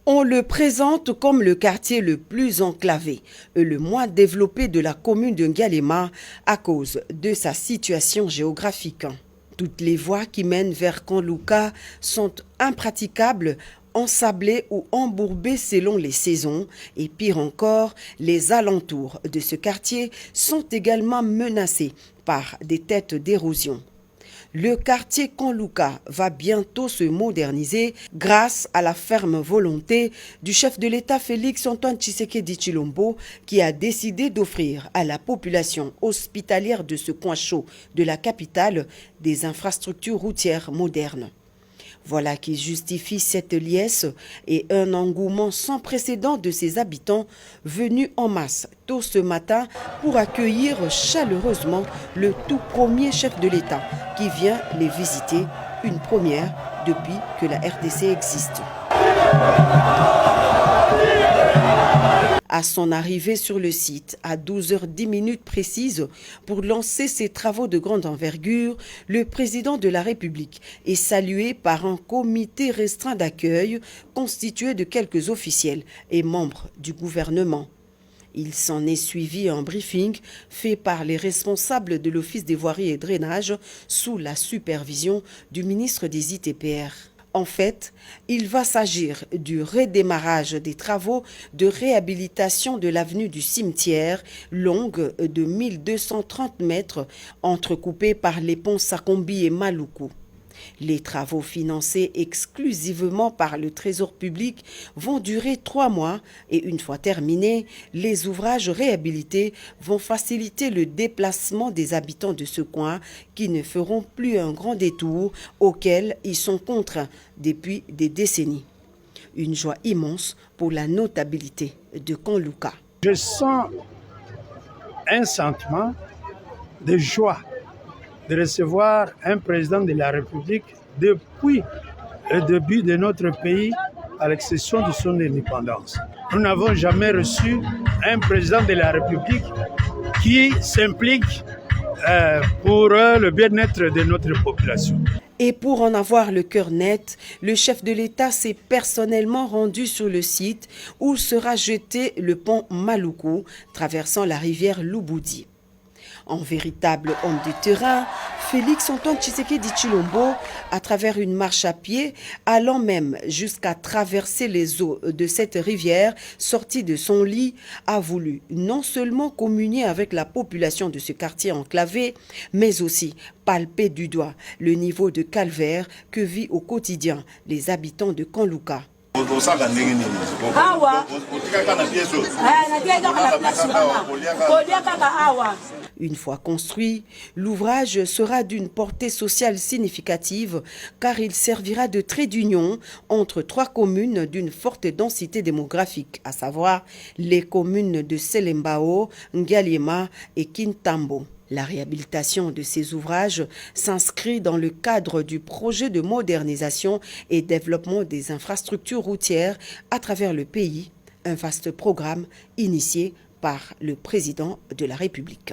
On le présente comme le quartier le plus enclavé et le moins développé de la commune de Ngalema à cause de sa situation géographique. Toutes les voies qui mènent vers Kanlouka sont impraticables, ensablées ou embourbées selon les saisons. Et pire encore, les alentours de ce quartier sont également menacés par des têtes d'érosion. Le quartier Kanlouka va bientôt se moderniser grâce à la ferme volonté du chef de l'État Félix-Antoine Tshisekedi Tshilombo qui a décidé d'offrir à la population hospitalière de ce coin chaud de la capitale des infrastructures routières modernes. Voilà qui justifie cette liesse et un engouement sans précédent de ses habitants venus en masse tôt ce matin pour accueillir chaleureusement le tout premier chef de l'État qui vient les visiter, une première depuis que la RDC existe. À son arrivée sur le site, à 12h10 précises, pour lancer ses travaux de grande envergure, le président de la République est salué par un comité restreint d'accueil constitué de quelques officiels et membres du gouvernement. Il s'en est suivi un briefing fait par les responsables de l'Office des voiries et drainage sous la supervision du ministre des ITPR. En fait, il va s'agir du redémarrage des travaux de réhabilitation de l'avenue du Cimetière, longue de 1230 mètres, entrecoupée par les ponts Sakombi et Maluku. Les travaux financés exclusivement par le Trésor public vont durer 3 mois et une fois terminés, les ouvrages réhabilités vont faciliter le déplacement des habitants de ce coin qui ne feront plus un grand détour auquel ils sont contraints depuis des décennies. Une joie immense pour la notabilité de Kanlouka. Je sens un sentiment de joie de recevoir un président de la République depuis le début de notre pays à l'exception de son indépendance. Nous n'avons jamais reçu un président de la République qui s'implique pour le bien-être de notre population. Et pour en avoir le cœur net, le chef de l'État s'est personnellement rendu sur le site où sera jeté le pont Maluku, traversant la rivière Lubudi. En véritable homme de terrain, Félix-Antoine Tshisekedi Tshilombo, à travers une marche à pied, allant même jusqu'à traverser les eaux de cette rivière sortie de son lit, a voulu non seulement communier avec la population de ce quartier enclavé, mais aussi palper du doigt le niveau de calvaire que vit au quotidien les habitants de Kanlouka. Une fois construit, l'ouvrage sera d'une portée sociale significative car il servira de trait d'union entre 3 communes d'une forte densité démographique, à savoir les communes de Selembao, Ngalema et Kintambo. La réhabilitation de ces ouvrages s'inscrit dans le cadre du projet de modernisation et développement des infrastructures routières à travers le pays, un vaste programme initié par le président de la République.